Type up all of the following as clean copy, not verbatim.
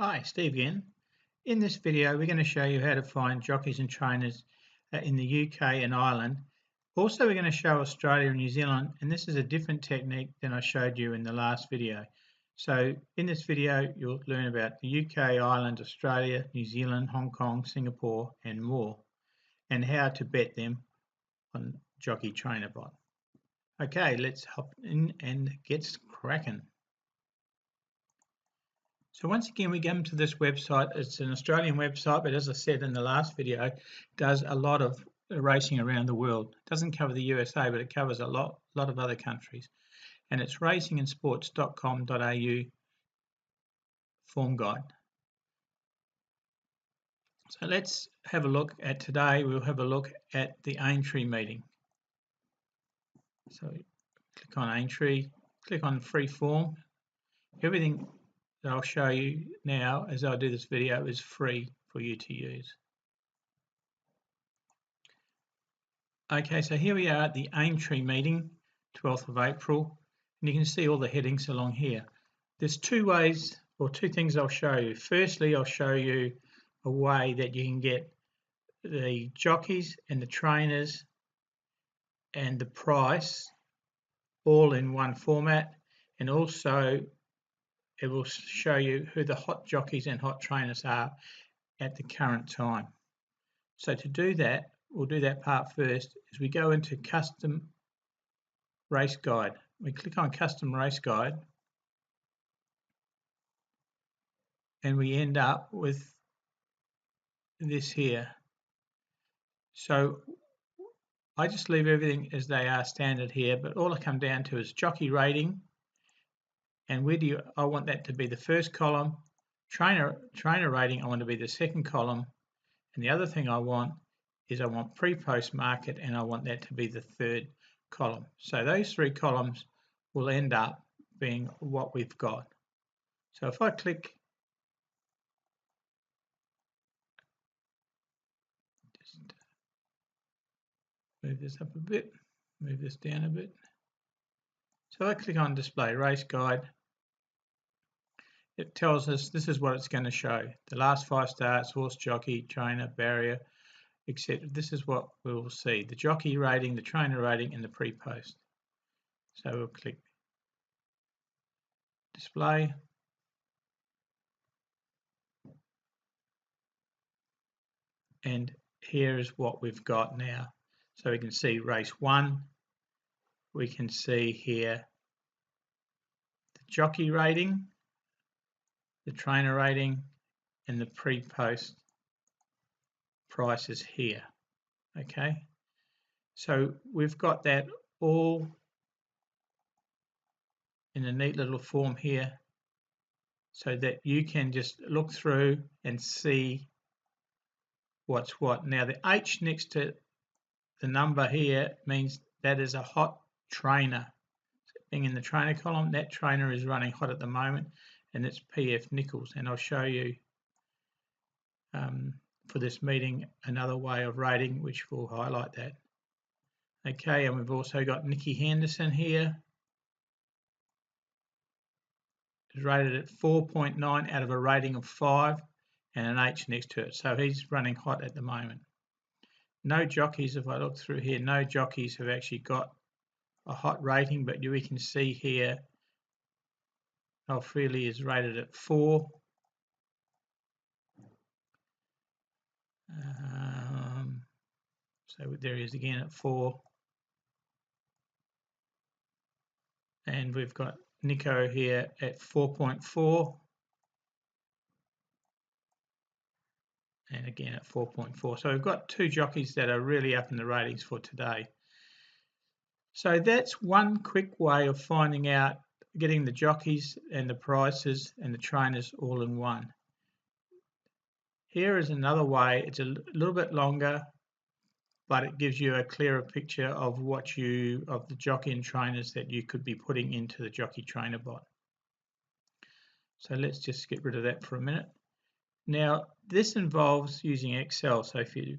Hi, Steve again. In this video, we're going to show you how to find jockeys and trainers in the UK and Ireland. Also, we're going to show Australia and New Zealand, and this is a different technique than I showed you in the last video. So in this video, you'll learn about the UK, Ireland, Australia, New Zealand, Hong Kong, Singapore, and more, and how to bet them on Jockey Trainer Bot. Okay, let's hop in and get cracking. So once again, we come to this website. It's an Australian website, but as I said in the last video, it does a lot of racing around the world. It doesn't cover the USA, but it covers a lot of other countries. And it's racingandsports.com.au form guide. So let's have a look at today. We'll have a look at the Aintree meeting. So click on Aintree, click on free form. Everything that I'll show you now as I do this video is free for you to use. Okay, so here we are at the Aintree meeting, 12th of April, and you can see all the headings along here. There's two ways or two things I'll show you. Firstly, I'll show you a way that you can get the jockeys and the trainers and the price all in one format, and also it will show you who the hot jockeys and hot trainers are at the current time. So to do that, we'll do that part first. As we go into custom race guide, we click on custom race guide and we end up with this here. So I just leave everything as they are standard here, but all I come down to is jockey rating, and where do I want that to be the first column. Trainer rating I want to be the second column, and the other thing I want is I want pre-post market, and I want that to be the third column. So those three columns will end up being what we've got. So if I click, just move this up a bit, move this down a bit. So I click on display race guide. It tells us this is what it's going to show. The last 5 starts, horse, jockey, trainer, barrier, etc. This is what we will see. The jockey rating, the trainer rating, and the pre-post. So we'll click display. And here is what we've got now. So we can see race 1. We can see here the jockey rating, the trainer rating, and the pre-post prices here. Okay, so we've got that all in a neat little form here, so that you can just look through and see what's what. Now the H next to the number here means that is a hot trainer. Being in the trainer column, that trainer is running hot at the moment, and it's PF Nichols, and I'll show you for this meeting another way of rating which will highlight that. Okay, and we've also got Nicky Henderson here. Is rated at 4.9 out of a rating of 5 and an H next to it, so he's running hot at the moment. No jockeys, if I look through here, no jockeys have actually got a hot rating, but we can see here Alfreely is rated at 4. So there he is again at 4. And we've got Nico here at 4.4. And again at 4.4. So we've got 2 jockeys that are really up in the ratings for today. So that's one quick way of finding out, getting the jockeys and the prices and the trainers all in one. Here is another way. It's a little bit longer, but it gives you a clearer picture of the jockey and trainers that you could be putting into the Jockey Trainer Bot. So let's just get rid of that for a minute. Now this involves using Excel, so if you're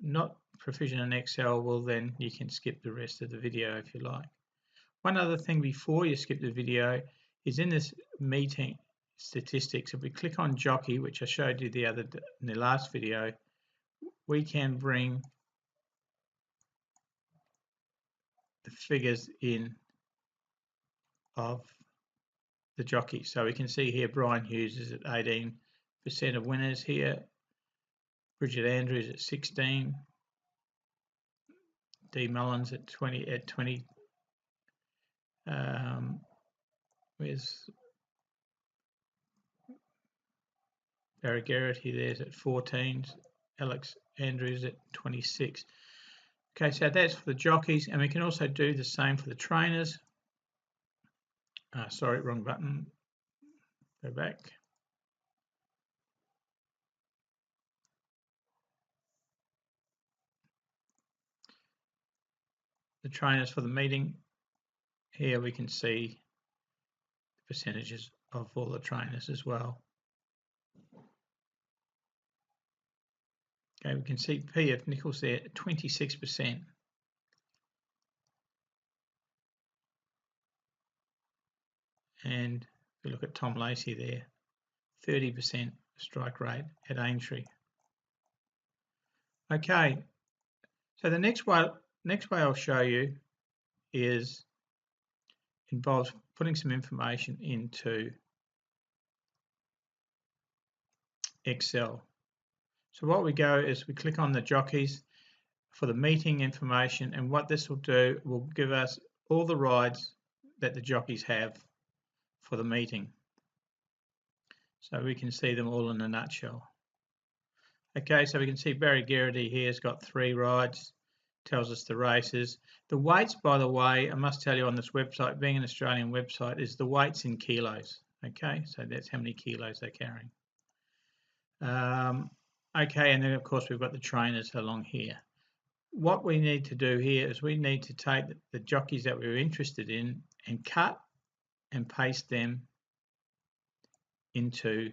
not proficient in Excel, well then you can skip the rest of the video if you like. One other thing before you skip the video is in this meeting statistics. If we click on Jockey, which I showed you in the last video, we can bring the figures in of the jockey. So we can see here Brian Hughes is at 18% of winners here, Bridget Andrews at 16, Dee Mullins at 20. Where's Barry Garrity? There's at 14. Alex Andrews at 26. Okay, so that's for the jockeys, and we can also do the same for the trainers. Sorry, wrong button. Go back. The trainers for the meeting. Here we can see the percentages of all the trainers as well. Okay, we can see P.F. Nichols there at 26%. And if we look at Tom Lacey there, 30% strike rate at Aintree. Okay, so the next way I'll show you involves putting some information into Excel. So what we go is we click on the jockeys for the meeting information, and what this will do will give us all the rides that the jockeys have for the meeting. So we can see them all in a nutshell. Okay, so we can see Barry Garrity here has got 3 rides, tells us the races. The weights, by the way, I must tell you on this website, being an Australian website, is the weights in kilos. Okay, so that's how many kilos they're carrying. Okay, and then of course we've got the trainers along here. What we need to do here is we need to take the jockeys that we're interested in and cut and paste them into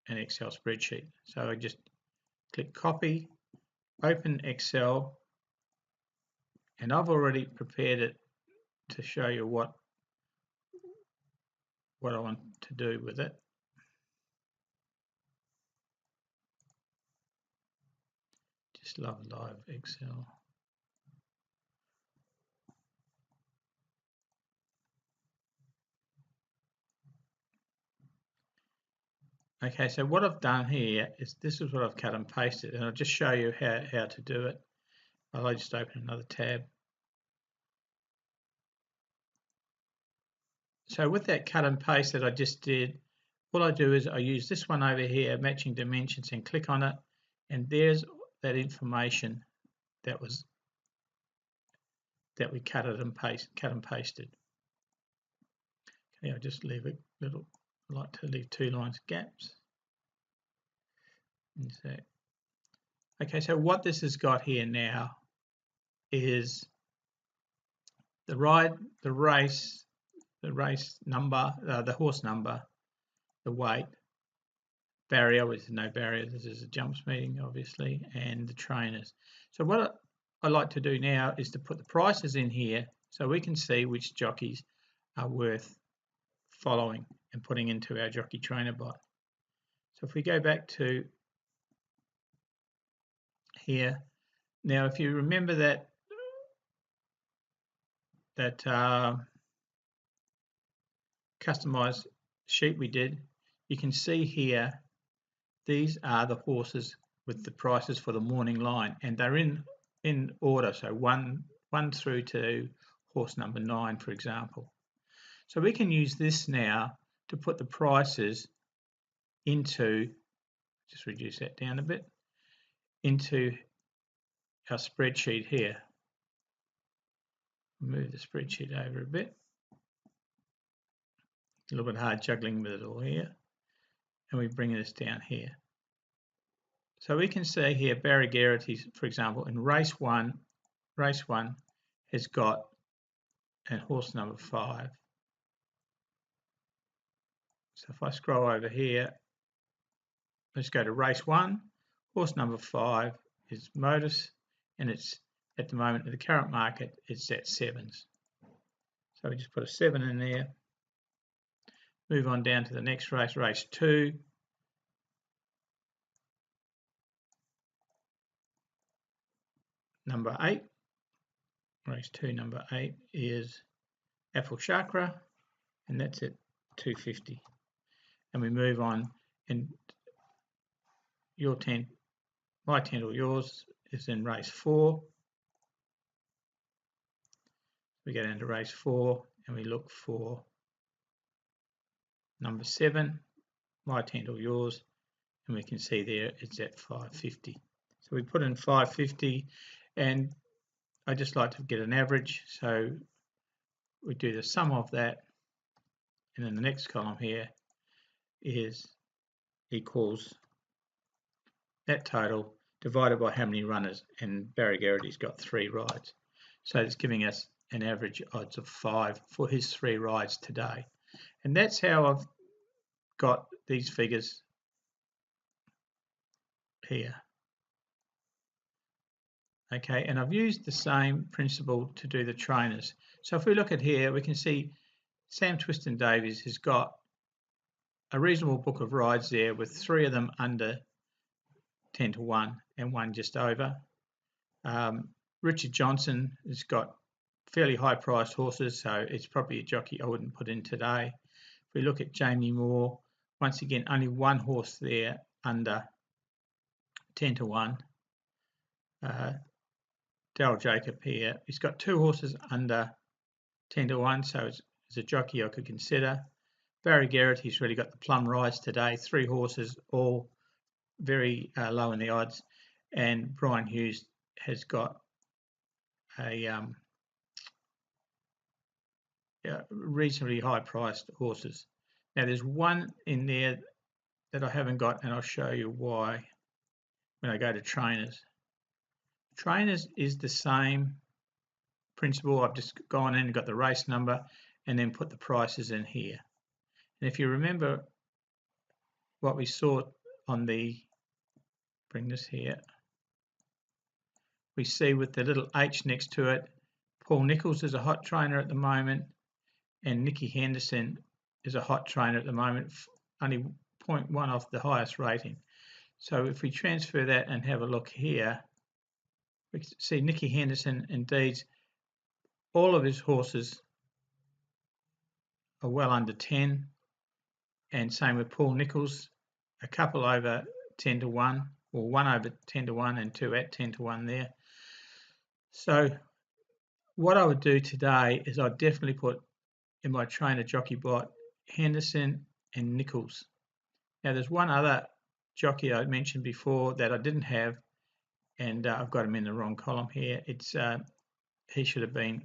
an Excel spreadsheet. So I just click copy, open Excel, and I've already prepared it to show you what I want to do with it. Just love live Excel. Okay, so what I've done here is this is what I've cut and pasted, and I'll just show you how to do it. I'll just open another tab. So with that cut and paste that I just did, all I do is I use this one over here, matching dimensions, and click on it, and there's that information that we cut and pasted. Okay, I'll just leave a little. I like to leave 2 lines gaps. Okay, so what this has got here now is the race number, the horse number, the weight, barrier with no barrier. This is a jumps meeting, obviously, and the trainers. So what I like to do now is to put the prices in here so we can see which jockeys are worth following and putting into our jockey trainer bot. So if we go back to here, now if you remember that customized sheet we did, you can see here these are the horses with the prices for the morning line, and they're in order, so one through to horse number 9, for example. So we can use this now to put the prices into, just reduce that down a bit, into our spreadsheet here. Move the spreadsheet over a bit. A little bit hard juggling with it all here. And we bring this down here. So we can see here Barry Garrity, for example, in race one has got and horse number 5. So if I scroll over here, let's go to race 1. Horse number 5 is Modus, and it's at the moment in the current market it's at 7s. So we just put a 7 in there. Move on down to the next race, race 2. Number 8. Race 2, number 8 is Apple Chakra, and that's at 250. And we move on, and your tent, my tent or yours is in race 4. We go down to race 4 and we look for number 7, my tent or yours, and we can see there it's at 550. So we put in 550, and I just like to get an average, so we do the sum of that, and then the next column here is equals that total divided by how many runners, and Barry Garrity's got 3 rides, so it's giving us an average odds of 5 for his 3 rides today. And that's how I've got these figures here. Okay, and I've used the same principle to do the trainers. So if we look at here, we can see Sam Twiston Davies has got a reasonable book of rides there, with 3 of them under 10 to 1 and 1 just over. Richard Johnson has got fairly high priced horses, so it's probably a jockey I wouldn't put in today. If we look at Jamie Moore, once again, only 1 horse there under 10 to 1. Daryl Jacob here, he's got 2 horses under 10 to 1, so it's a jockey I could consider. Barry Garrett, he's really got the plum rides today, 3 horses, all very low in the odds. And Brian Hughes has got a reasonably high priced horses. Now there's one in there that I haven't got, and I'll show you why when I go to trainers. Trainers is the same principle. I've just gone in and got the race number and then put the prices in here. And if you remember what we saw on the, bring this here, we see with the little H next to it, Paul Nicholls is a hot trainer at the moment, and Nicky Henderson is a hot trainer at the moment, only 0.1 off the highest rating. So if we transfer that and have a look here, we can see Nicky Henderson, indeed, all of his horses are well under 10, and same with Paul Nicholls, a couple over 10 to 1, or 1 over 10 to 1 and 2 at 10 to 1 there. So what I would do today is I'd definitely put in my trainer jockey bot Henderson and Nicholls. Now there's one other jockey I mentioned before that I didn't have, and I've got him in the wrong column here. It's he should have been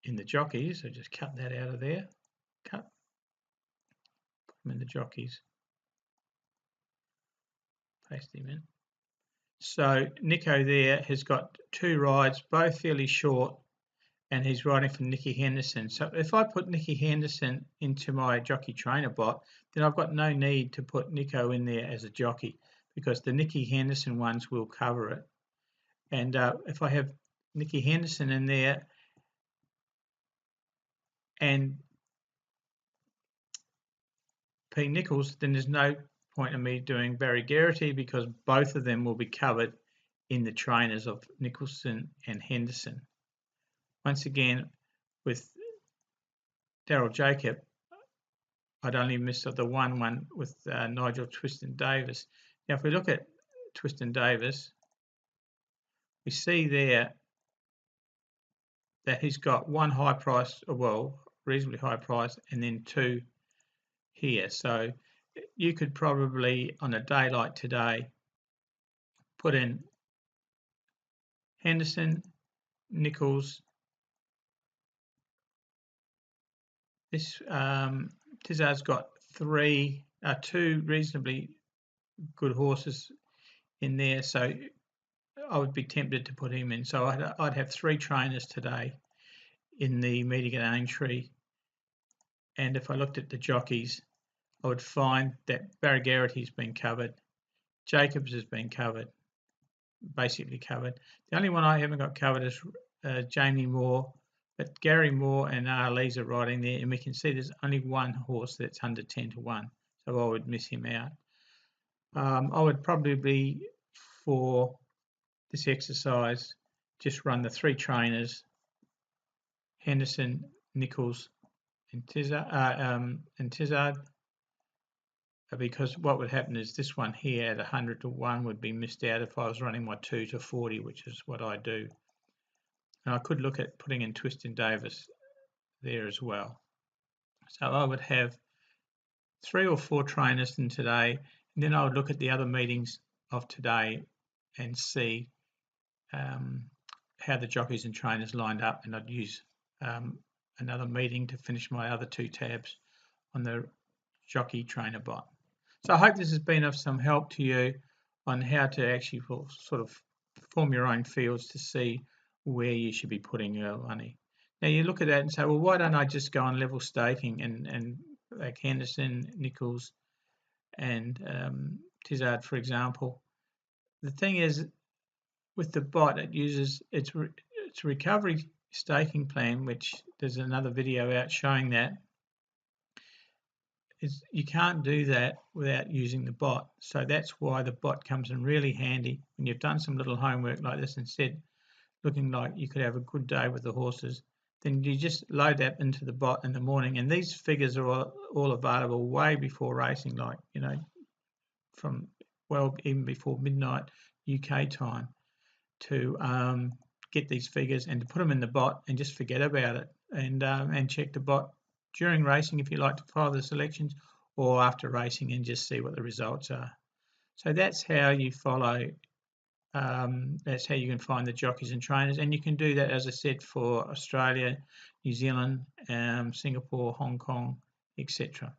in the jockeys, so just cut that out of there. Put him in the jockeys. Paste him in. So Nico there has got 2 rides, both fairly short, and he's riding for Nicky Henderson. So if I put Nicky Henderson into my jockey trainer bot, then I've got no need to put Nico in there as a jockey, because the Nicky Henderson ones will cover it. And if I have Nicky Henderson in there and P. Nicholls, then there's no point in me doing Barry Garrity, because both of them will be covered in the trainers of Nicholson and Henderson. Once again, with Daryl Jacob, I'd only missed the one with Nigel Twiston Davis. Now, if we look at Twiston Davis, we see there that he's got 1 high price, well, reasonably high price, and then 2 here. So you could probably, on a day like today, put in Henderson, Nicholls. This Tizard's got 2 reasonably good horses in there, so I would be tempted to put him in. So I'd have 3 trainers today in the meeting at Aintree, and if I looked at the jockeys, I would find that Barry Garrity's been covered, Jacobs has been covered, basically covered. The only one I haven't got covered is Jamie Moore, but Gary Moore and Arlise are riding there, and we can see there's only one horse that's under 10 to 1, so I would miss him out. I would probably, for this exercise, just run the 3 trainers, Henderson, Nichols, and Tizard, because what would happen is this one here at 100 to 1 would be missed out if I was running my 2 to 40, which is what I do. And I could look at putting in Twistin Davis there as well. So I would have 3 or 4 trainers in today, and then I would look at the other meetings of today and see how the jockeys and trainers lined up, and I'd use another meeting to finish my other 2 tabs on the jockey trainer bot. So I hope this has been of some help to you on how to actually sort of form your own fields to see where you should be putting your money. Now you look at that and say, well, why don't I just go on level staking and like Henderson, Nichols, and Tizard, for example. The thing is, with the bot, it uses its recovery staking plan, which there's another video out showing that. You can't do that without using the bot. So that's why the bot comes in really handy when you've done some little homework like this and said, looking like you could have a good day with the horses, then you just load that into the bot in the morning. And these figures are all available way before racing, like, you know, from, well, even before midnight UK time, to get these figures and to put them in the bot and just forget about it, and check the bot during racing if you like to follow the selections, or after racing and just see what the results are. So that's how you follow, that's how you can find the jockeys and trainers, and you can do that, as I said, for Australia, New Zealand, Singapore, Hong Kong, etc.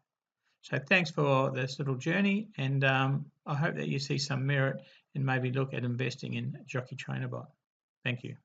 So thanks for this little journey, and I hope that you see some merit and maybe look at investing in Jockey Trainer Bot. Thank you.